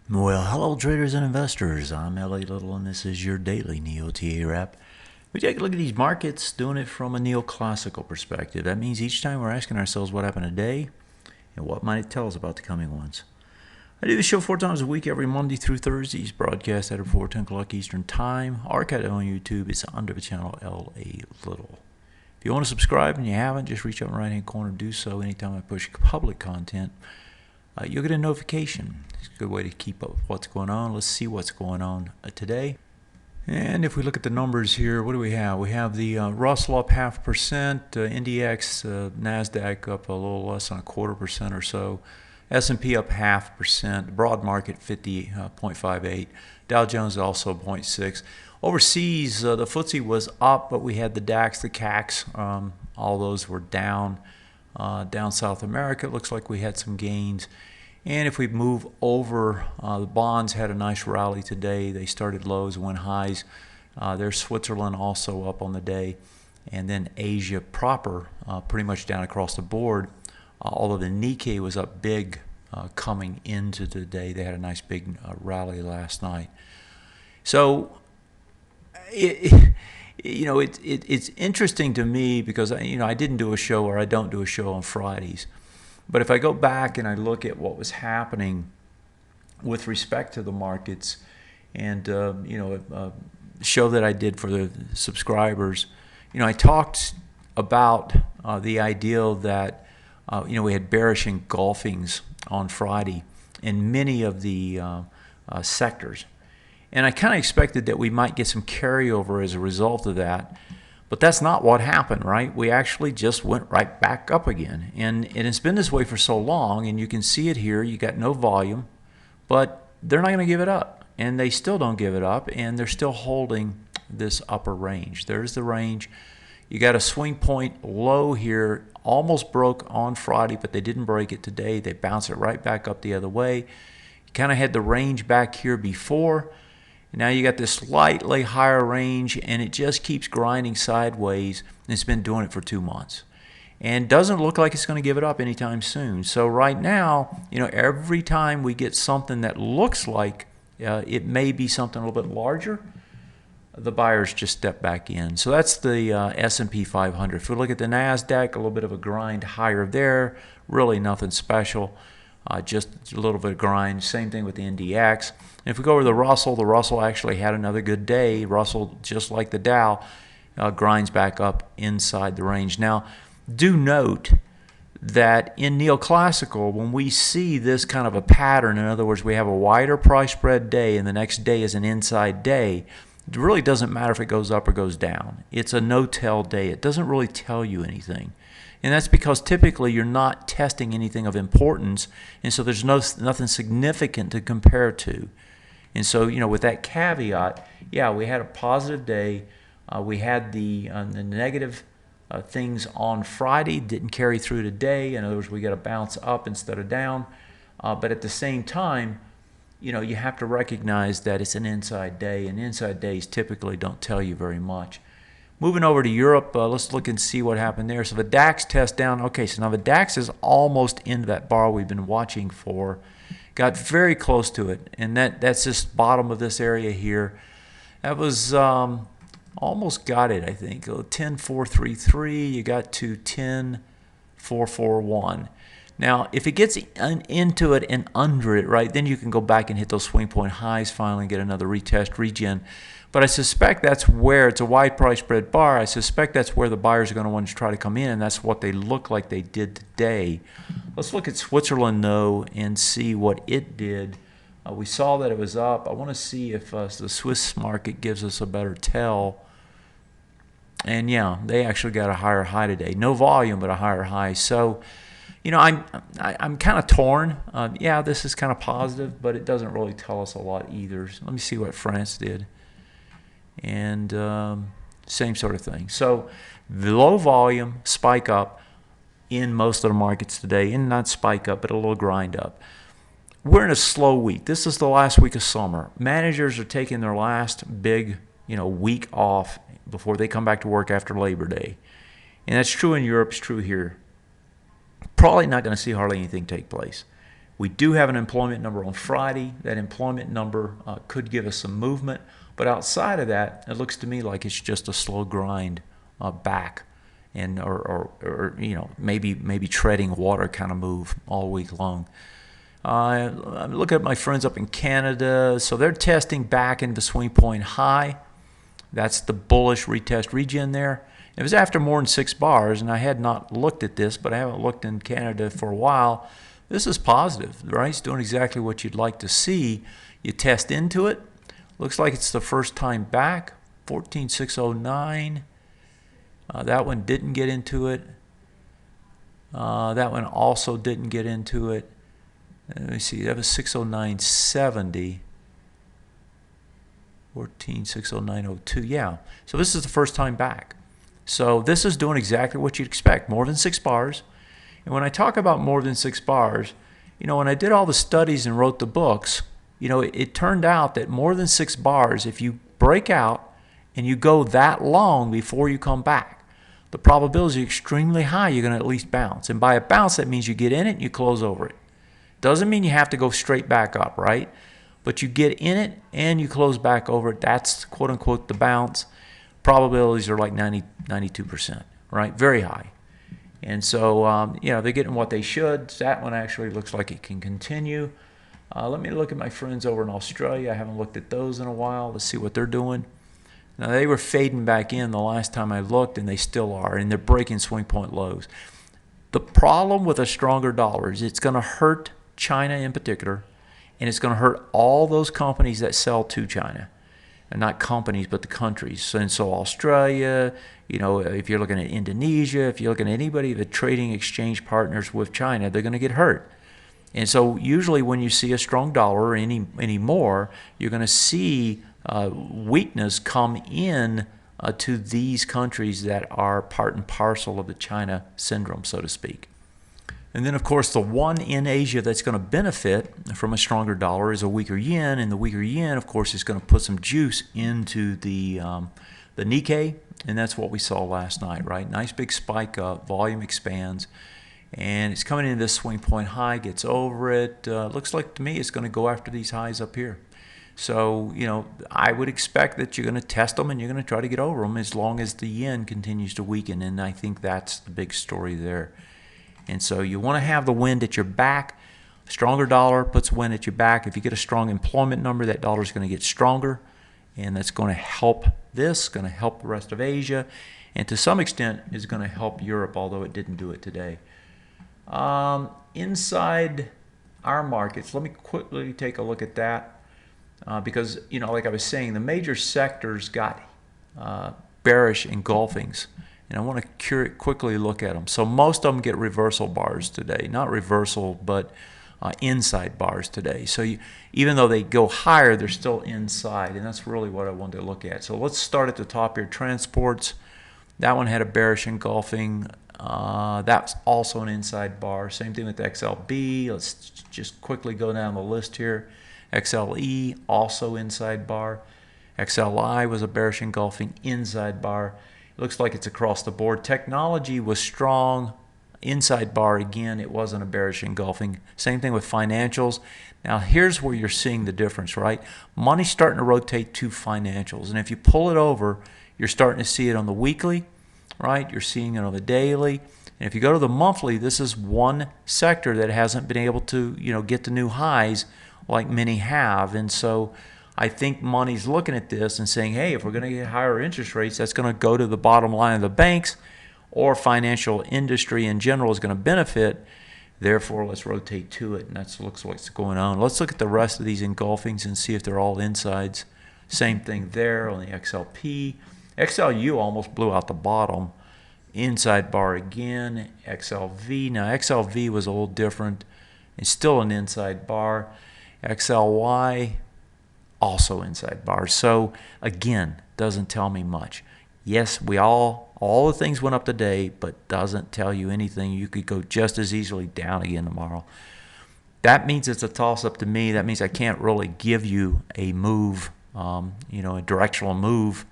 Well, hello traders and investors. I'm LA Little and this is your daily NeoTA wrap. We take a look at these markets, doing it from a neoclassical perspective. That means each time we're asking ourselves what happened today and what might it tell us about the coming ones. I do the show 4 times a week, every Monday through Thursdays, broadcast at 10 o'clock Eastern Time. Archived on YouTube. It's under the channel LA Little. If you want to subscribe and you haven't, just reach up in the right hand corner and do so. Anytime I push public content, you'll get a notification. It's a good way to keep up with what's going on. Let's see what's going on today. And if we look at the numbers here, what do we have? We have the Russell up 0.5%, NDX, NASDAQ up a little less than 0.25% or so, S&P up 0.5%, broad market 50.58, Dow Jones also 0.6. Overseas, the FTSE was up, but we had the DAX, the CACs, all those were down. Down South America, it looks like we had some gains. And if we move over, the bonds had a nice rally today. They started lows and went highs. There's Switzerland also up on the day. And then Asia proper, pretty much down across the board. Although the Nikkei was up big coming into the day. They had a nice big rally last night. So it's interesting to me because I didn't do a show, or I don't do a show on Fridays. But if I go back and I look at what was happening with respect to the markets, and show that I did for the subscribers, I talked about the ideal that we had bearish engulfings on Friday in many of the sectors. And I kind of expected that we might get some carryover as a result of that. But that's not what happened, right? We actually just went right back up again. And it's been this way for so long, and you can see it here. You got no volume, but they're not going to give it up. And they still don't give it up, and they're still holding this upper range. There's the range. You got a swing point low here, almost broke on Friday, but they didn't break it today. They bounced it right back up the other way. You kind of had the range back here before. Now you got this slightly higher range, and it just keeps grinding sideways, and it's been doing it for 2 months. And doesn't look like it's going to give it up anytime soon. So right now, every time we get something that looks like it may be something a little bit larger, the buyers just step back in. So that's the S&P 500. If we look at the NASDAQ, a little bit of a grind higher there, really nothing special. Just a little bit of grind. Same thing with the NDX. And if we go over the Russell actually had another good day. Russell, just like the Dow, grinds back up inside the range. Now, do note that in neoclassical, when we see this kind of a pattern, in other words, we have a wider price spread day and the next day is an inside day, it really doesn't matter if it goes up or goes down. It's a no-tell day. It doesn't really tell you anything. And that's because typically you're not testing anything of importance, and so there's nothing significant to compare to. And so, with that caveat, yeah, we had a positive day. We had the negative things on Friday, didn't carry through today. In other words, we got to bounce up instead of down. But at the same time, you have to recognize that it's an inside day, and inside days typically don't tell you very much. Moving over to Europe, let's look and see what happened there. So the DAX test down. Okay, so now the DAX is almost into that bar we've been watching for. Got very close to it, and that's just bottom of this area here. That was almost got it, I think. 10.433. You got to 10.441. Now, if it gets into it and under it, right, then you can go back and hit those swing point highs finally and get another retest, regen. But I suspect that's where, it's a wide price spread bar, I suspect that's where the buyers are going to want to try to come in, and that's what they look like they did today. Let's look at Switzerland, though, and see what it did. We saw that it was up. I want to see if the Swiss market gives us a better tell. And, yeah, they actually got a higher high today. No volume, but a higher high. So, I'm kind of torn. Yeah, this is kind of positive, but it doesn't really tell us a lot either. So let me see what France did. And same sort of thing. So low volume, spike up in most of the markets today, and not spike up, but a little grind up. We're in a slow week. This is the last week of summer. Managers are taking their last big, week off before they come back to work after Labor Day. And that's true in Europe, it's true here. Probably not going to see hardly anything take place. We do have an employment number on Friday. That employment number could give us some movement. But outside of that, it looks to me like it's just a slow grind back, and or maybe treading water kind of move all week long. I'm looking at my friends up in Canada. So they're testing back into the swing point high. That's the bullish retest region there. It was after more than 6 bars, and I had not looked at this, but I haven't looked in Canada for a while. This is positive, right? It's doing exactly what you'd like to see. You test into it. Looks like it's the first time back, 14,609. That one didn't get into it. That one also didn't get into it. Let me see, that was 609.70. 14,609.02, yeah. So this is the first time back. So this is doing exactly what you'd expect, more than 6 bars. And when I talk about more than 6 bars, when I did all the studies and wrote the books, it turned out that more than 6 bars, if you break out and you go that long before you come back, the probability is extremely high you're going to at least bounce. And by a bounce, that means you get in it and you close over it. Doesn't mean you have to go straight back up, right? But you get in it and you close back over it. That's quote unquote the bounce. Probabilities are like 92%, right? Very high. And so, they're getting what they should. That one actually looks like it can continue. Let me look at my friends over in Australia. I haven't looked at those in a while. Let's see what they're doing. Now, they were fading back in the last time I looked, and they still are, and they're breaking swing point lows. The problem with a stronger dollar is it's going to hurt China in particular, and it's going to hurt all those companies that sell to China. And not companies, but the countries. And so Australia, if you're looking at Indonesia, if you're looking at anybody that trading exchange partners with China, they're going to get hurt. And so usually when you see a strong dollar any more, you're going to see weakness come in to these countries that are part and parcel of the China syndrome, so to speak. And then, of course, the one in Asia that's going to benefit from a stronger dollar is a weaker yen. And the weaker yen, of course, is going to put some juice into the Nikkei. And that's what we saw last night, right? Nice big spike up, volume expands. And it's coming into this swing point high, gets over it. Looks like to me it's going to go after these highs up here. So, I would expect that you're going to test them and you're going to try to get over them as long as the yen continues to weaken. And I think that's the big story there. And so you want to have the wind at your back. A stronger dollar puts wind at your back. If you get a strong employment number, that dollar is going to get stronger. And that's going to help this, going to help the rest of Asia. And to some extent is going to help Europe, although it didn't do it today. Inside our markets, let me quickly take a look at that. Because, like I was saying, the major sectors got bearish engulfings. And I want to quickly look at them. So most of them get reversal bars today. Not reversal, but inside bars today. So even though they go higher, they're still inside. And that's really what I wanted to look at. So let's start at the top here. Transports. That one had a bearish engulfing. That's also an inside bar. Same thing with XLB. Let's just quickly go down the list here. XLE, also inside bar. XLI was a bearish engulfing inside bar. Looks like it's across the board. Technology was strong. Inside bar again, it wasn't a bearish engulfing. Same thing with financials. Now here's where you're seeing the difference, right? Money's starting to rotate to financials. And if you pull it over, you're starting to see it on the weekly, right? You're seeing it on the daily. And if you go to the monthly, this is one sector that hasn't been able to, get to new highs like many have. And so I think money's looking at this and saying, hey, if we're going to get higher interest rates, that's going to go to the bottom line of the banks, or financial industry in general is going to benefit. Therefore, let's rotate to it. And that looks like what's going on. Let's look at the rest of these engulfings and see if they're all insides. Same thing there on the XLP. XLU almost blew out the bottom. Inside bar again. XLV. Now, XLV was a little different. It's still an inside bar. XLY, also inside bars. So again, doesn't tell me much. Yes, all the things went up today, but doesn't tell you anything. You could go just as easily down again tomorrow. That means it's a toss-up to me. That means I can't really give you a move, a directional move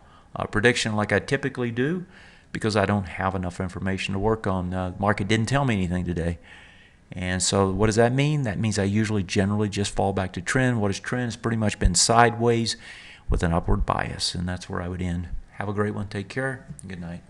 prediction like I typically do, because I don't have enough information to work on. The market didn't tell me anything today. And so what does that mean? That means I usually generally just fall back to trend. What is trend? It's pretty much been sideways with an upward bias, and that's where I would end. Have a great one. Take care. Good night.